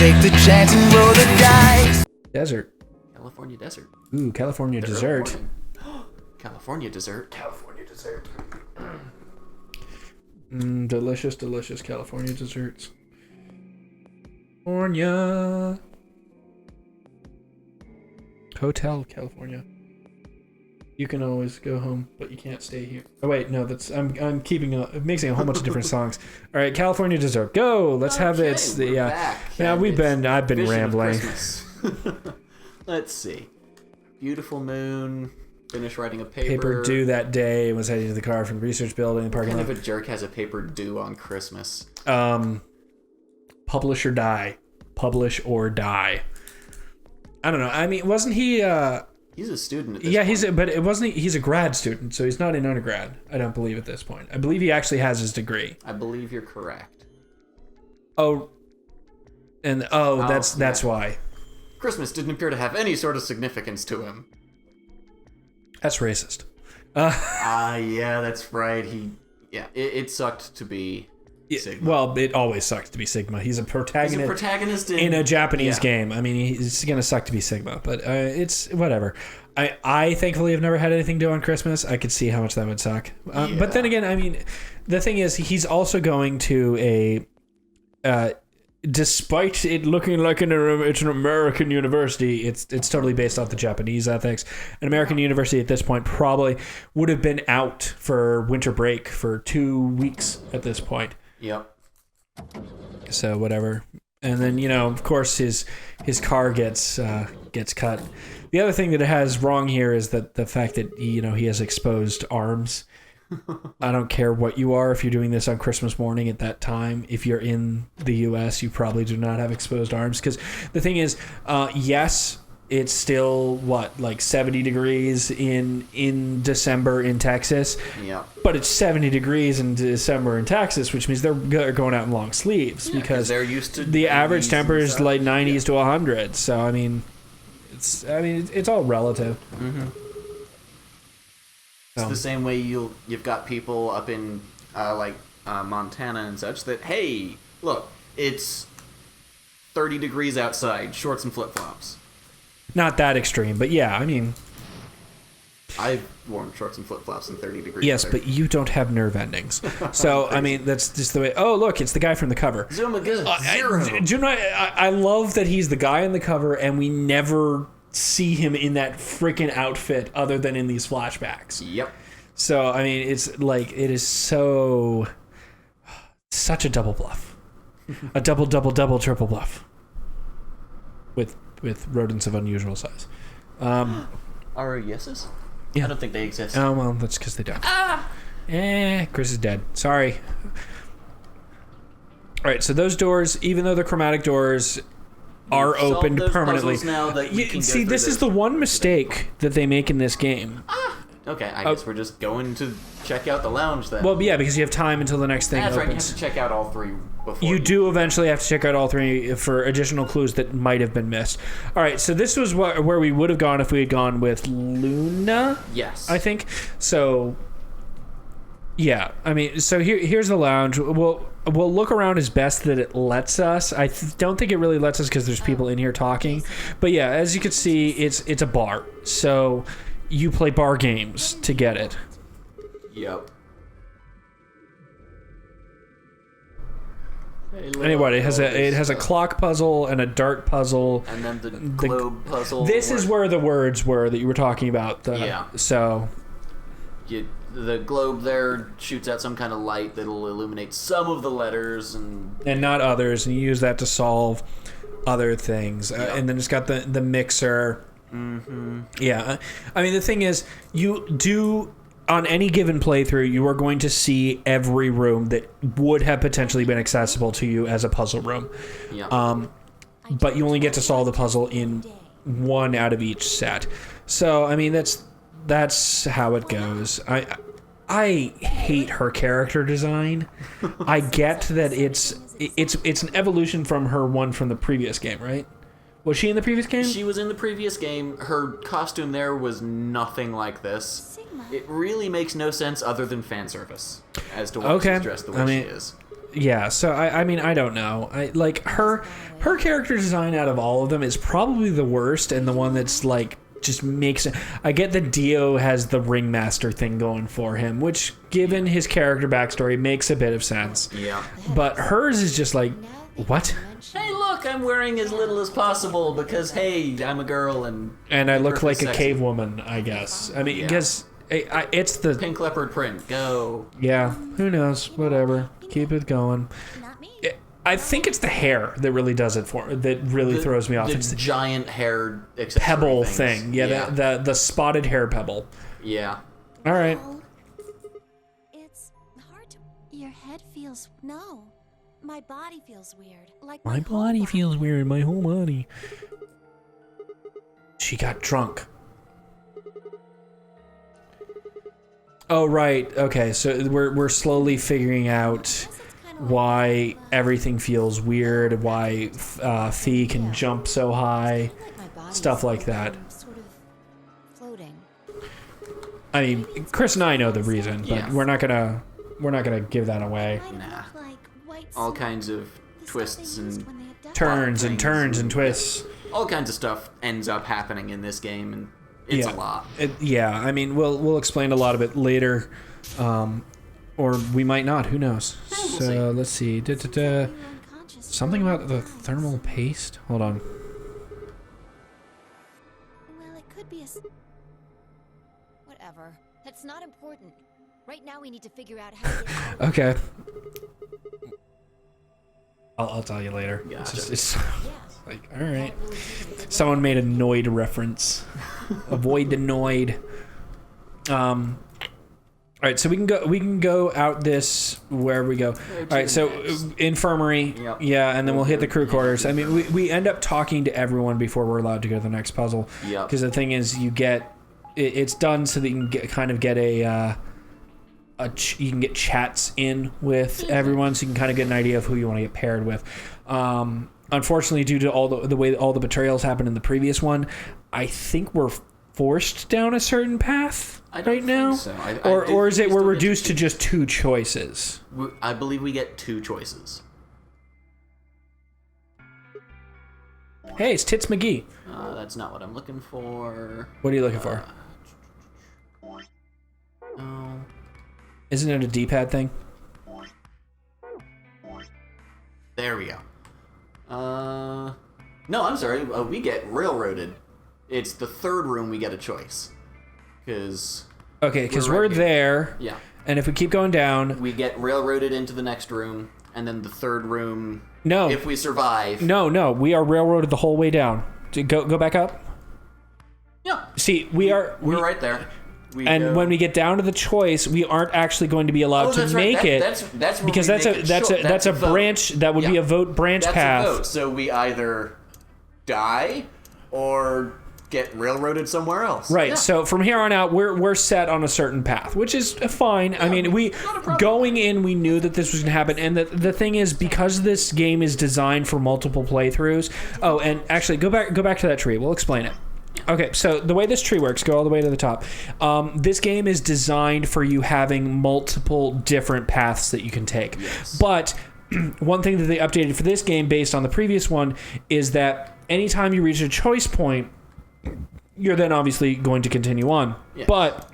take the chance and roll the dice. Desert. California desert. Ooh, California dessert. California dessert. California dessert. Delicious, delicious California desserts. California. Hotel California. You can always go home, but you can't stay here. Oh wait, no, that's I'm mixing a whole bunch of different songs. All right, California dessert. Go. Let's have it. Yeah. I've been rambling. Let's see. Beautiful moon. Finish writing a paper. Paper due that day. Was heading to the car from the research building. What kind of a jerk has a paper due on Christmas? Publish or die. Publish or die. I don't know. I mean, wasn't he? He's a student at this point. He's a grad student, so he's not in undergrad. I don't believe at this point. I believe he actually has his degree. I believe you're correct. That's why. Christmas didn't appear to have any sort of significance to him. That's racist. Yeah, that's right. It sucked to be Sigma. Well, it always sucks to be Sigma. He's a protagonist in a Japanese game. I mean, he's gonna suck to be Sigma, but it's whatever. I thankfully have never had anything to do on Christmas. I could see how much that would suck. But then again, I mean, the thing is, he's also going to despite it looking like it's an American university, it's totally based off the Japanese ethics. An American university at this point probably would have been out for winter break for 2 weeks at this point. Yep. So whatever. And then, of course, his car gets cut. The other thing that it has wrong here is that the fact that he has exposed arms. I don't care what you are. If you're doing this on Christmas morning at that time, if you're in the U.S., you probably do not have exposed arms. Because the thing is, yes, it's still, like 70 degrees in December in Texas. Yeah. But it's 70 degrees in December in Texas, which means they're going out in long sleeves. Because they're used to the average temperature is like 90s to 100. So, I mean, it's all relative. Mm-hmm. It's the same way you've got people up in Montana and such that, hey, look, it's 30 degrees outside, shorts and flip-flops. Not that extreme, but yeah, I mean... I've worn shorts and flip-flops in 30 degrees. Yes, but you don't have nerve endings. So, I mean, that's just the way... Oh, look, it's the guy from the cover. Zuma good. Zero. Do you know, I love that he's the guy in the cover and we never... see him in that freaking outfit other than in these flashbacks. Yep. So, I mean, it's like, it is such a double bluff. A double, triple bluff. With rodents of unusual size. Are yeses? Yeah. I don't think they exist. Oh, well, that's because they don't. Chris is dead. Sorry. All right, so those doors, even though they're chromatic doors... are opened permanently. Now that see, this is the one mistake that they make in this game. Okay, I guess we're just going to check out the lounge then. Well, yeah, because you have time until the next thing That's opens. right, you have to check out all three before. You do eventually have to check out all three for additional clues that might have been missed. All right, so this was where we would have gone if we had gone with Luna. Yes. I think. So, yeah, I mean, so here's the lounge. We'll look around as best that it lets us. I don't think it really lets us because there's people in here talking. But yeah, as you can see, it's a bar. So you play bar games to get it. Yep. Anyway, it has a clock puzzle and a dart puzzle. And then the globe puzzle. This is where the words were that you were talking about. Yeah. So... the globe there shoots out some kind of light that'll illuminate some of the letters and not others, and you use that to solve other things. Yep. And then it's got the mixer. Mm-hmm. Yeah, I mean, the thing is, you do on any given playthrough, you are going to see every room that would have potentially been accessible to you as a puzzle room. Yeah. But you only get to solve the puzzle in one out of each set. So I mean, that's how it goes. I hate her character design. I get that it's an evolution from her one from the previous game, right? Was she in the previous game? She was in the previous game. Her costume there was nothing like this. It really makes no sense other than fan service as to why she's dressed the way she is. Yeah, so I mean, I don't know. I like her character design out of all of them is probably the worst and the one that's like just makes it. I get that Dio has the ringmaster thing going for him, which given his character backstory makes a bit of sense. Yeah. But hers is just like, what? Hey, look, I'm wearing as little as possible because, hey, I'm a girl and I look like a sexy. cave woman, I guess. I mean, because it's the Pink leopard print. Go. yeah. Who knows? Whatever. Keep it going. I think it's the hair that really does it that really throws me off. The It's the giant hair accessory pebble things. thing. Yeah, the spotted hair pebble. Yeah. All right. It's hard to. Your head feels. No. My body feels weird. Like My whole body feels weird. My whole body. She got drunk. Oh right. Okay. So we're slowly figuring out why everything feels weird. Why Fee can jump so high. Stuff like that. Sort of floating. I mean, Chris and I know the reason, but Yeah. we're not gonna give that away. Nah. All kinds of twists and Turns and things turns and twists. all kinds of stuff ends up happening in this game, and it's a lot. Yeah, I mean, we'll explain a lot of it later, or we might not. Who knows? we'll So see. let's see. Something about the thermal paste. Hold on. Well, it could be whatever. That's not important. Right now, we need to figure out how to get out. Okay. I'll tell you later. Gotcha. It's like, all right. Someone made a Noid reference. Avoid the Noid. All right, so we can go out this where we go. All right, so infirmary, Yep. yeah, and then we'll hit the crew quarters. I mean, we end up talking to everyone before we're allowed to go to the next puzzle. Yep. Because the thing is, it's done so that you can kind of get you can get chats in with everyone, so you can kind of get an idea of who you want to get paired with. Unfortunately, due to all the way all the betrayals happened in the previous one, I think we're forced down a certain path right now. So. Or is it we're reduced to just two choices? I believe we get two choices. Hey, it's Tits McGee. That's not what I'm looking for. What are you looking for? Oh. Isn't it a D-pad thing? There we go. No, I'm sorry. We get railroaded. It's the third room we get a choice. Because we're right here. there. Yeah. And if we keep going down, We get railroaded into the next room, and then the third room. No. If we survive. no, we are railroaded the whole way down. Go back up. Yeah. See, we're right there. And when we get down to the choice, we aren't actually going to be allowed to that's right. make it That's where because we that's make a it that's short. a that's a vote. branch that would be Yeah. a vote branch That's path. a vote. So we either die or get railroaded somewhere else. Right. Yeah. So from here on out, we're set on a certain path, which is fine. I mean, not a problem. going in, we knew that this was going to happen, and the thing is, because this game is designed for multiple playthroughs. Oh, and actually, go back to that tree. We'll explain it. Okay, so the way this tree works, go all the way to the top. This game is designed for you having multiple different paths that you can take. Yes. But one thing that they updated for this game based on the previous one is that anytime you reach a choice point, you're then obviously going to continue on. Yes. But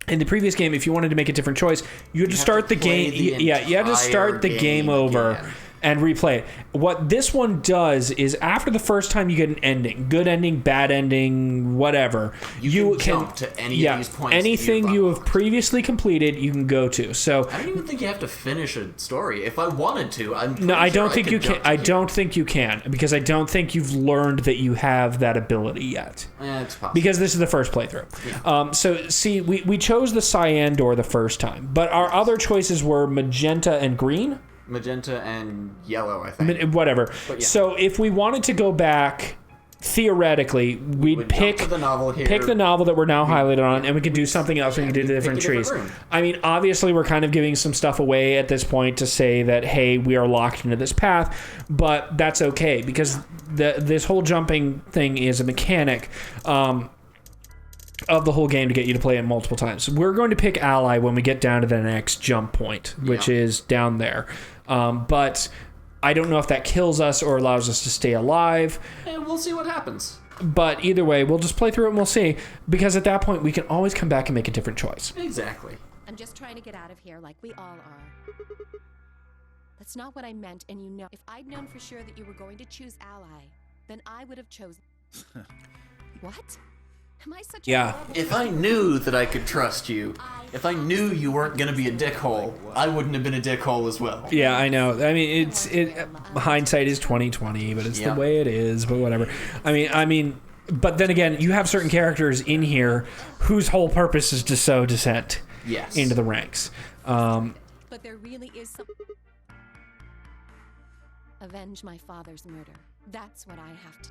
in the previous game, if you wanted to make a different choice, you had to start the play game. the You had to start the entire game game over again. and replay it. What this one does is after the first time you get an ending, good ending, bad ending, whatever, You can jump to any of these points anything you've you have unlocked. previously completed, you can go to. So I don't even think you have to finish a story. If I wanted to, I'm no, I pretty sure don't think could you can. jump to I here. don't think you can because I don't think you've learned that you have that ability yet. It's possible. Because this is the first playthrough. So, see, we chose the cyan door the first time, but our other choices were magenta and green. Magenta and yellow, I think. Whatever. But yeah. So, if we wanted to go back, theoretically, we'd would pick jump to the novel here. pick the novel that we're now highlighted on, and we could do something else. We could do the different pick a trees. different room. I mean, obviously, we're kind of giving some stuff away at this point to say that, hey, we are locked into this path, but that's okay because this whole jumping thing is a mechanic. of the whole game to get you to play it multiple times. We're going to pick Ally when we get down to the next jump point, which is down there. But I don't know if that kills us or allows us to stay alive. And we'll see what happens. But either way, we'll just play through it and we'll see. Because at that point, we can always come back and make a different choice. Exactly. I'm just trying to get out of here like we all are. That's not what I meant, and you know. If I'd known for sure that you were going to choose Ally, then I would have chosen... What? Am I such a horrible... If I knew that I could trust you, if I knew you weren't going to be a dickhole, I wouldn't have been a dickhole as well. Yeah, I know. I mean, hindsight is 20/20, but it's the way it is. But whatever. I mean, but then again, you have certain characters in here whose whole purpose is to sow dissent into the ranks. But there really is some... Avenge my father's murder. That's what I have to...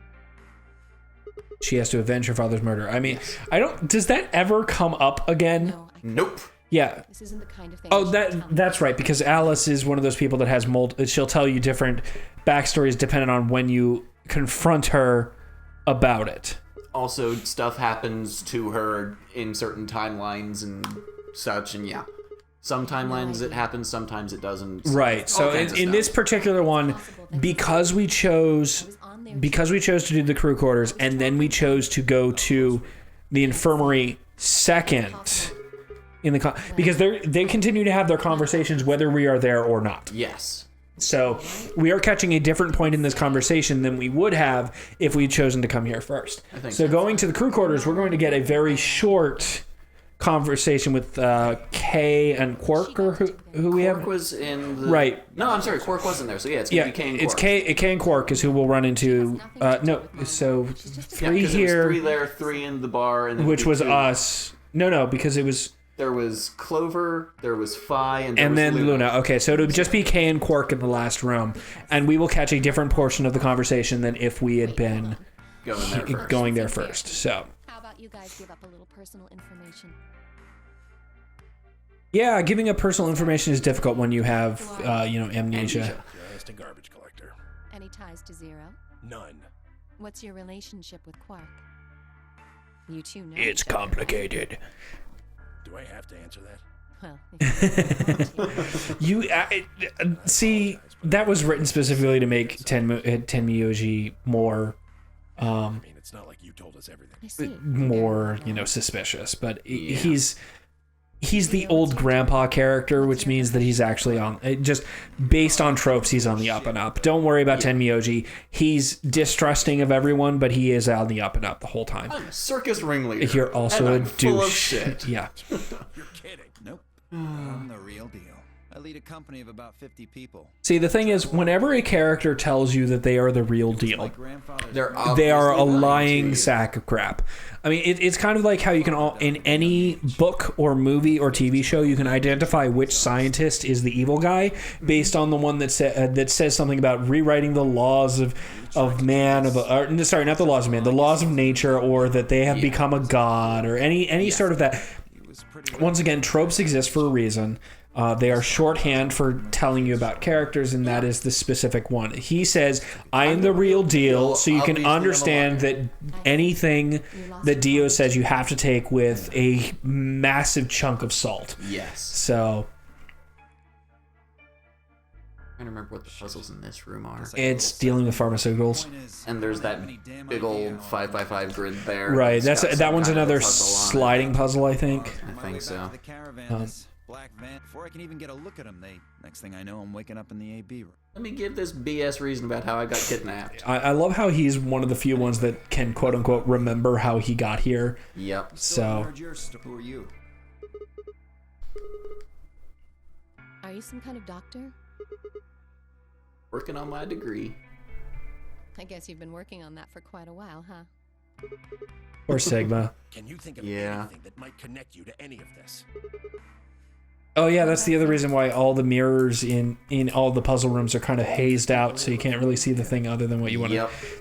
She has to avenge her father's murder. I mean, I don't... Does that ever come up again? No, Nope. Yeah. This isn't the kind of thing... Oh, that's right, because Alice is one of those people that has she'll tell you different backstories depending on when you confront her about it. Also, stuff happens to her in certain timelines and such, and some timelines it happens, sometimes it doesn't. Right. So in this particular one, because we chose to do the crew quarters and then we chose to go to the infirmary second in the because they continue to have their conversations whether we are there or not. Yes. So we are catching a different point in this conversation than we would have if we'd chosen to come here first. So going to the crew quarters, we're going to get a very short conversation with Kay and Quark, or who we have. Quark was in the... Right. No, I'm sorry, Quark wasn't there. So it's going to be Kay and Quark. It's Kay and Quark is who we'll run into. No, so 3 here. 3 there, 3 in the bar. And then which was 2. us. No, because it was... There was Clover, there was Phi, and then was Luna. Okay, so it would just be Kay and Quark in the last room. And we will catch a different portion of the conversation than if we had been going there first. So... How about you guys give up a little personal information? Yeah, giving up personal information is difficult when you have, amnesia. Just a garbage collector. Any ties to Zero? None. What's your relationship with Quark? You two know It's each other, right? complicated. Do I have to answer that? Well, if you want to. See, that was written specifically to make Tenmyoji more, I mean, it's not like you told us everything. I see. more, suspicious. But he's the old grandpa character, which means that he's actually just based on tropes, he's on the up and up. Don't worry about Tenmyoji. He's distrusting of everyone, but he is on the up and up the whole time. I'm a circus ringleader. You're also a and I'm full of douche. shit. Yeah. You're kidding. Nope. I'm the real deal. I lead a company of about 50 people. See, the thing is, whenever a character tells you that they are the real My deal, grandfather's they are a obviously lying lying to you. sack of crap. I mean, it's kind of like how you can in any book or movie or TV show, you can identify which scientist is the evil guy based on the one that says something about rewriting the laws of man, sorry, not the laws of man, the laws of nature, or that they have become a god, or any sort of that. Once again, tropes exist for a reason. They are shorthand for telling you about characters, and that is the specific one. He says, I am the real deal, so you can understand that anything that Dio says you have to take with a massive chunk of salt. Yes. So... I don't remember what the puzzles in this room are. It's dealing with pharmaceuticals. And there's that big old 5x5 grid there. Right, It's got that some one's kind of a another puzzle on it. sliding puzzle, I think. I think so. The caravan, this black van. Before I can even get a look at them, next thing I know, I'm waking up in the AB room. Let me give this BS reason about how I got kidnapped. I love how he's one of the few ones that can quote-unquote remember how he got here. Yep. So... Who are you? Are you some kind of doctor? Working on my degree. I guess you've been working on that for quite a while, huh? Or Sigma. Can you think of Yeah. anything that might connect you to any of this? Oh yeah, that's the other reason why all the mirrors in all the puzzle rooms are kind of hazed out, so you can't really see the thing other than what you want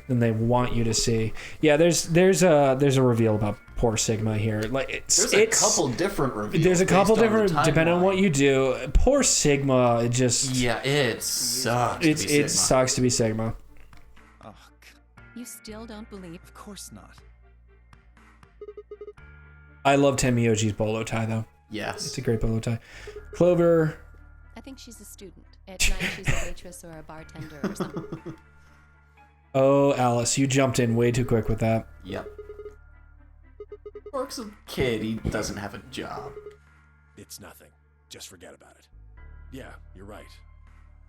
than they want you to see. Yeah, there's a reveal about poor Sigma here. Like There's a couple different reveals. There's a couple based on the different depending on what timeline. you do. Poor Sigma, it just Yeah, it sucks. it to be Sigma. sucks to be Sigma. Oh, You still don't believe? of course not. I love Tenmyoji's bolo tie, though. Yes. It's a great bolo tie. Clover. I think she's a student. At night, she's a waitress or a bartender or something. Oh, Alice, you jumped in way too quick with that. Yep. Quark's a kid. He doesn't have a job. It's nothing. Just forget about it. Yeah, you're right.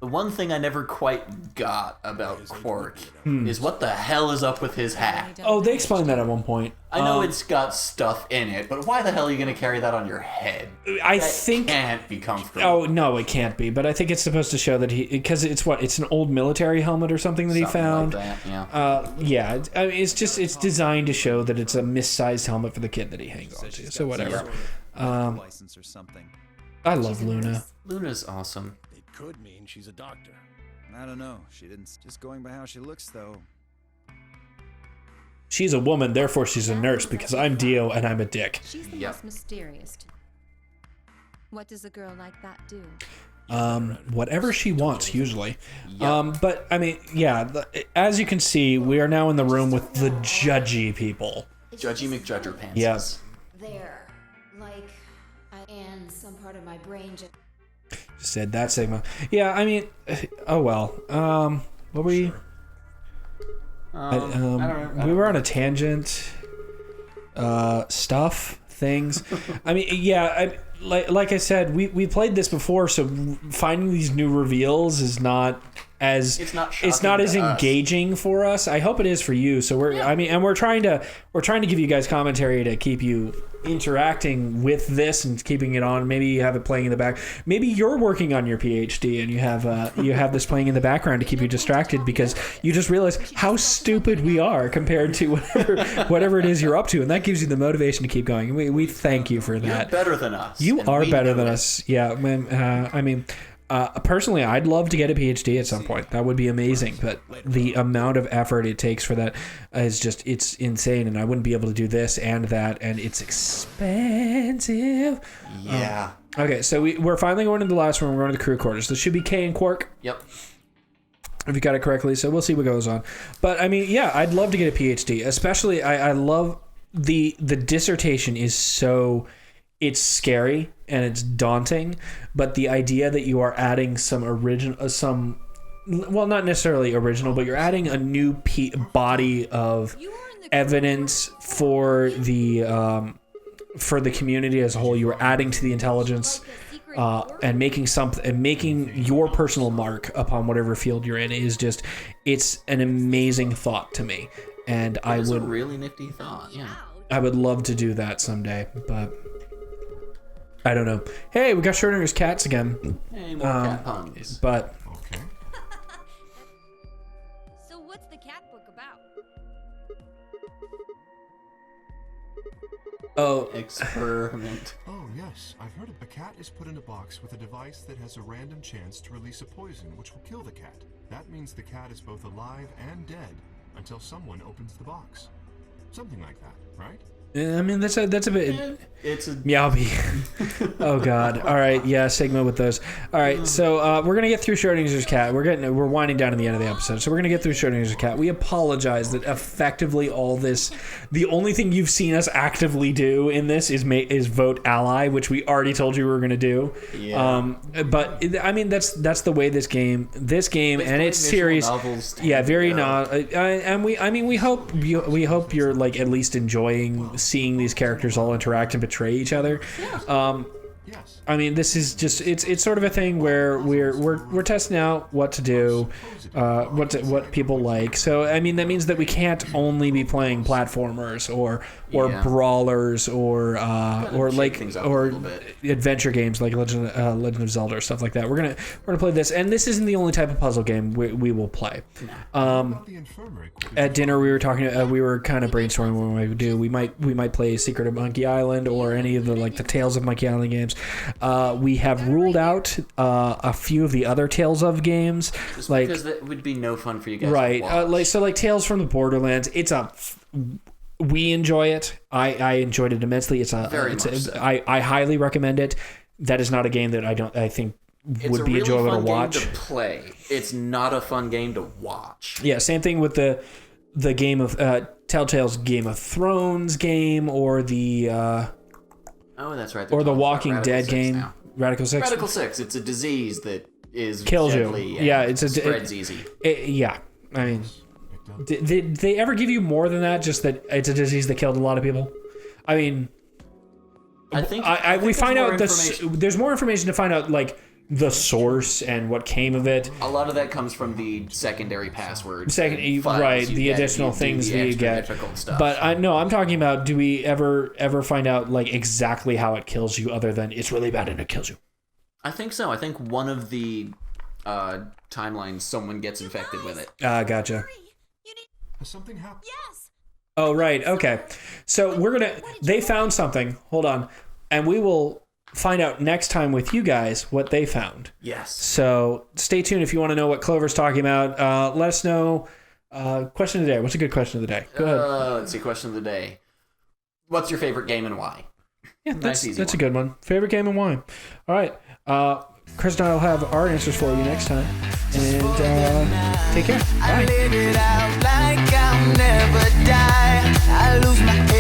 The one thing I never quite got about Quark is what the hell is up with his hat. Oh, they explained that at one point. I know it's got stuff in it, but why the hell are you going to carry that on your head? I That think... can't be comfortable. Oh, no, it can't be. But I think it's supposed to show that he... Because it's what? It's an old military helmet or something that he found? Like that, yeah. Yeah. I mean, it's just... It's designed to show that it's a missized helmet for the kid that he hangs on to. So whatever. License or something. I love Luna. Luna's awesome. It could mean she's a doctor. I don't know. She didn't. Just going by how she looks, though. She's a woman, therefore she's a nurse, because I'm Dio and I'm a dick. She's the Yep. most mysterious. What does a girl like that do? Whatever she wants, usually. Yep. But, I mean, yeah, as you can see, we are now in the room with the judgy people. Judgy McJudger Pants. Yes. There. Like, and some part of my brain just... Said that Sigma. Yeah, I mean, oh well. What were we? I don't We were on a tangent. Stuff, things. I mean, yeah. Like I said, we played this before, so finding these new reveals is not as It's not as shocking to us. engaging for us. I hope it is for you. So we're trying to give you guys commentary to keep you interacting with this and keeping it on. Maybe you have it playing in the back. Maybe you're working on your PhD and you have this playing in the background to keep you distracted because you just realize how stupid we are compared to whatever it is you're up to, and that gives you the motivation to keep going. We thank you for that. You're better than us. You and are we better know than it. us. Yeah, man. I mean, personally, I'd love to get a PhD at some point. That would be amazing. But the amount of effort it takes for that is just, it's insane. And I wouldn't be able to do this and that. And it's expensive. Yeah. Okay, so we're finally going to the last one. We're going to the crew quarters. This should be Kay and Quark, Yep. if you got it correctly. So we'll see what goes on. But I mean, yeah, I'd love to get a PhD. Especially, I love the dissertation is so... It's scary and it's daunting, but the idea that you are adding some well, not necessarily original, but you're adding a new body of evidence for the community as a whole. You are adding to the intelligence and making your personal mark upon whatever field you're in is just, it's an amazing thought to me, and It's a really nifty thought. Yeah. I would love to do that someday, but I don't know. Hey, we got Schrodinger's cats again. Hey, more cat puns. But So what's the cat book about? Experiment. Oh, yes. I've heard a cat is put in a box with a device that has a random chance to release a poison which will kill the cat. That means the cat is both alive and dead until someone opens the box. Something like that, right? I mean, that's a bit. It's a Meowby. Oh God. All right. Yeah, Sigma with those. All right. So we're gonna get through Schrodinger's cat. We're winding down to the end of the episode. So we're gonna get through Schrodinger's cat. We apologize that effectively all this, the only thing you've seen us actively do in this is vote ally, which we already told you we were gonna do. Yeah. But I mean, that's the way this game and its series. Yeah, very not. And we hope you're like at least enjoying seeing these characters all interact and betray each other. Yes. I mean, this is just it's sort of a thing where we're testing out what to do, what people like. So I mean, that means that we can't only be playing platformers or brawlers or like things up a or little bit. adventure games like Legend of Zelda or stuff like that. We're gonna play this, and this isn't the only type of puzzle game we will play. About the infirmary. At dinner, we were talking. We were kind of brainstorming what we would do. We might play Secret of Monkey Island or any of the Tales of Monkey Island games. We have ruled out a few of the other Tales of games, Just like because that would be no fun for you guys. right, To watch. like Tales from the Borderlands. We enjoy it. I enjoyed it immensely. Very much so. I highly recommend it. That is not a game that I think It's would a be really enjoyable fun to watch. Game to play. It's not a fun game to watch. Yeah, same thing with the game of Telltale's Game of Thrones game or the Oh, that's right. They're Or the talking about Walking Radical Dead 6 game, now. Radical 6. Radical 6. It's a disease that is Kills you. deadly and Yeah, it's spreads easy. Yeah, I mean, did they ever give you more than that? Just that it's a disease that killed a lot of people? I mean, I think we find out information. there's more information to find out, like the source and what came of it. A lot of that comes from the secondary passwords. Right, the additional things that you get. Stuff. But I'm talking about, do we ever find out like exactly how it kills you, other than it's really bad and it kills you? I think so. I think one of the timelines, someone gets infected with it. Gotcha. Has something happened? Yes. Oh, right. Okay. So they found something. Hold on. And we will find out next time with you guys what they found. Yes. So stay tuned if you want to know what Clover's talking about. Let us know. Question of the day. What's a good question of the day? Go ahead. Let's see. Question of the day. What's your favorite game and why? Yeah, that's a good one. Favorite game and why? All right. Chris and I will have our answers for you next time. And take care. Bye. I live it out like I'll never die. I lose my